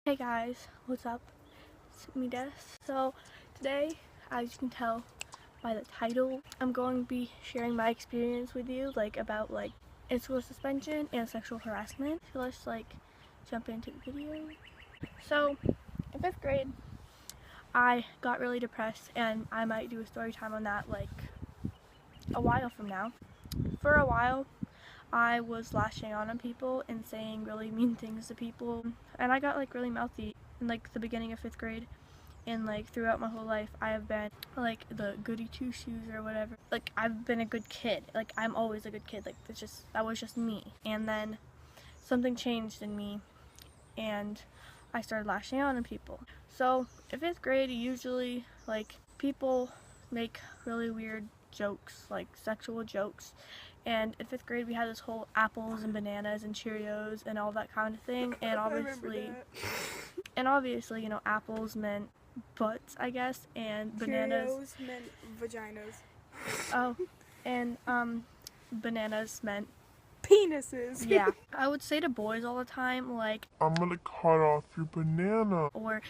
Hey guys, what's up? It's me, Des. So today, as you can tell by the title, I'm going to be sharing my experience with you, about in-school suspension and sexual harassment. So let's jump into the video. So in 5th grade, I got really depressed, and I might do a story time on that a while from now. For a while, I was lashing out on people and saying really mean things to people, and I got really mouthy in the beginning of 5th grade, and throughout my whole life I have been the goody two shoes or whatever. I've been a good kid. I'm always a good kid. That was just me. And then something changed in me and I started lashing out on people. So in 5th grade, usually people make really weird jokes, sexual jokes. And in 5th grade, we had this whole apples and bananas and Cheerios and all that kind of thing. And obviously, you know, apples meant butts, I guess, and bananas. Cheerios meant vaginas. Oh, and bananas meant penises. Yeah. I would say to boys all the time, I'm gonna cut off your banana. Or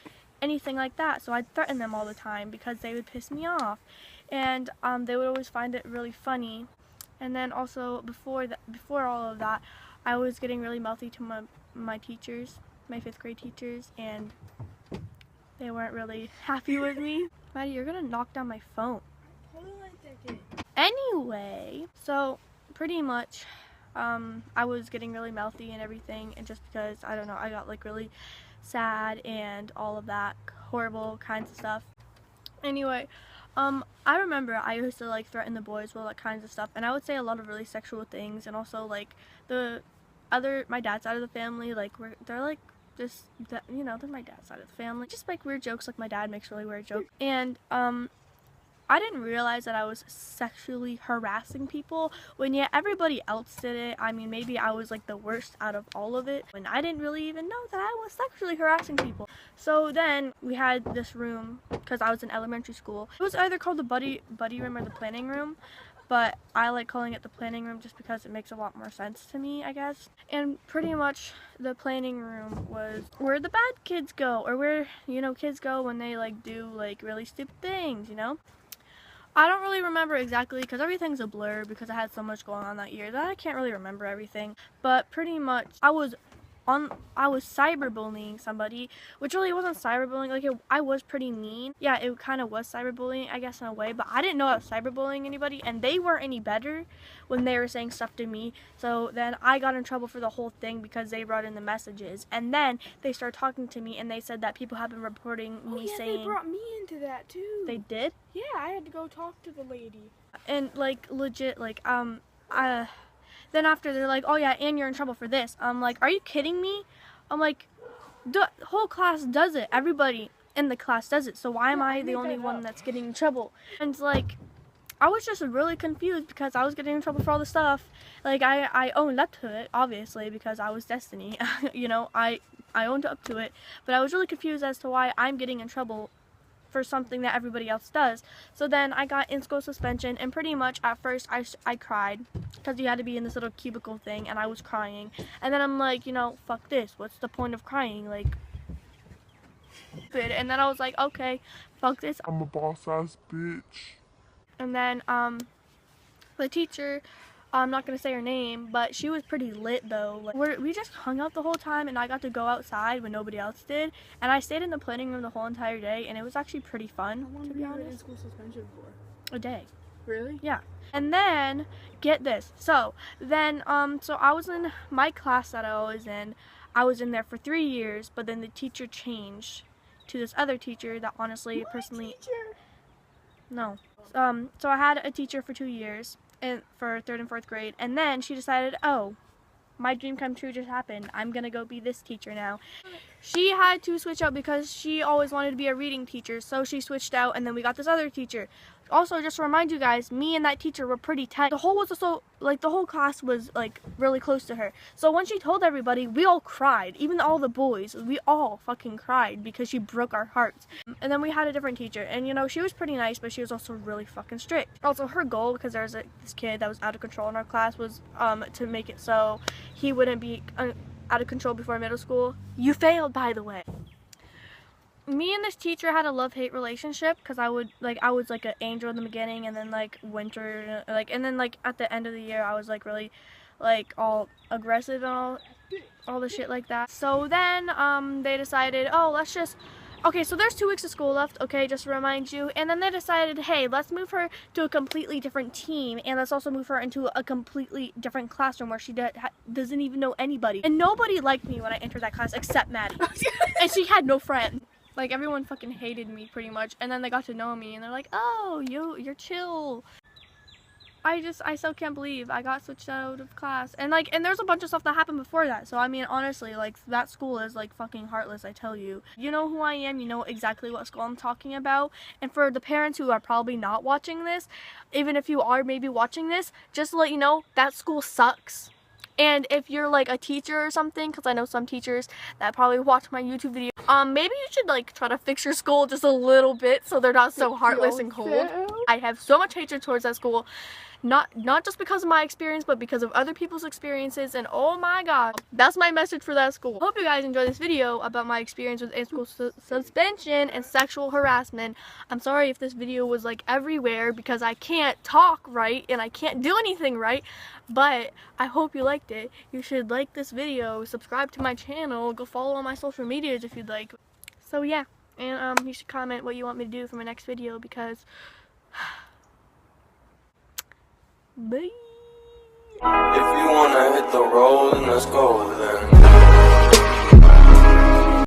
anything like that. So I'd threaten them all the time because they would piss me off. And they would always find it really funny. And then also before all of that, I was getting really mouthy to my teachers, my 5th grade teachers, and they weren't really happy with me. Maddie, you're gonna knock down my phone. Hold on a second. Anyway, so pretty much I was getting really mouthy and everything, and just because, I don't know, I got really sad and all of that horrible kinds of stuff. Anyway, I remember I used to threaten the boys with all that kinds of stuff, and I would say a lot of really sexual things, and also my dad's side of the family, they're just, you know, they're my dad's side of the family. Just weird jokes, my dad makes really weird jokes. And I didn't realize that I was sexually harassing people when yet everybody else did it. I mean, maybe I was the worst out of all of it, and I didn't really even know that I was sexually harassing people. So then we had this room, because I was in elementary school. It was either called the buddy room or the planning room, but I like calling it the planning room just because it makes a lot more sense to me, I guess. And pretty much the planning room was where the bad kids go, or where, you know, kids go when they do really stupid things, you know. I don't really remember exactly because everything's a blur because I had so much going on that year that I can't really remember everything. But pretty much I was cyberbullying somebody, which really wasn't cyberbullying. I was pretty mean. Yeah, it kind of was cyberbullying, I guess, in a way, but I didn't know I was cyberbullying anybody, and they weren't any better when they were saying stuff to me. So then I got in trouble for the whole thing because they brought in the messages, and then they started talking to me, and they said that people have been reporting me saying... they brought me into that too. They did? Yeah, I had to go talk to the lady. And legit, then after they're like, oh yeah, and you're in trouble for this. I'm like, are you kidding me? I'm like, the whole class does it. Everybody in the class does it. So why am I the only one that's getting in trouble? And I was just really confused because I was getting in trouble for all the stuff. I owned up to it, obviously, because I was Destiny. You know, I owned up to it. But I was really confused as to why I'm getting in trouble for something that everybody else does. So then I got in-school suspension, and pretty much at first I cried because you had to be in this little cubicle thing, and I was crying. And then I'm like, you know, fuck this. What's the point of crying? And then I was like, okay, fuck this. I'm a boss-ass bitch. And then the teacher, I'm not gonna say her name, but she was pretty lit though. We just hung out the whole time, and I got to go outside when nobody else did, and I stayed in the planning room the whole entire day, and it was actually pretty fun. How long to were be you honest. in school suspension for? A day. Really? Yeah. And then get this. So then so I was in my class that I was in. I was in there for 3 years, but then the teacher changed to this other teacher that honestly, personally, teacher? No. So I had a teacher for 2 years, and for 3rd and 4th grade, and then she decided, oh, my dream come true just happened. I'm gonna go be this teacher now. She had to switch out because she always wanted to be a reading teacher, so she switched out, and then we got this other teacher. Also, just to remind you guys, me and that teacher were pretty tight. The whole class was really close to her. So when she told everybody, we all cried. Even all the boys, we all fucking cried because she broke our hearts. And then we had a different teacher, and you know, she was pretty nice, but she was also really fucking strict. Also, her goal, because there was this kid that was out of control in our class, was to make it so he wouldn't be out of control before middle school. You failed, by the way. me and this teacher had a love-hate relationship because I was like an angel in the beginning, and then like winter, like, and then like at the end of the year I was like really like all aggressive and all the shit like that. So then they decided, oh, let's just, okay, so there's 2 weeks of school left, okay, just to remind you. And then they decided, hey, let's move her to a completely different team, and let's also move her into a completely different classroom where she doesn't even know anybody. And nobody liked me when I entered that class except Maddie. And she had no friend. Like, everyone fucking hated me pretty much. And then they got to know me, and they're like, oh, you're chill. I still can't believe I got switched out of class. And like, and there's a bunch of stuff that happened before that. So I mean, honestly, like, that school is like fucking heartless, I tell you. You know who I am, you know exactly what school I'm talking about. And for the parents who are probably not watching this, even if you are maybe watching this, just to let you know, that school sucks. And if you're like a teacher or something, because I know some teachers that probably watch my YouTube video, maybe you should like try to fix your school just a little bit so they're not so heartless and cold. I have so much hatred towards that school. Not just because of my experience, but because of other people's experiences, and oh my god, that's my message for that school. Hope you guys enjoyed this video about my experience with in-school suspension and sexual harassment. I'm sorry if this video was like everywhere because I can't talk right and I can't do anything right, but I hope you liked it. You should like this video, subscribe to my channel, go follow on my social medias if you'd like. So yeah, and you should comment what you want me to do for my next video because Bye. If you wanna hit the road, then let's go then.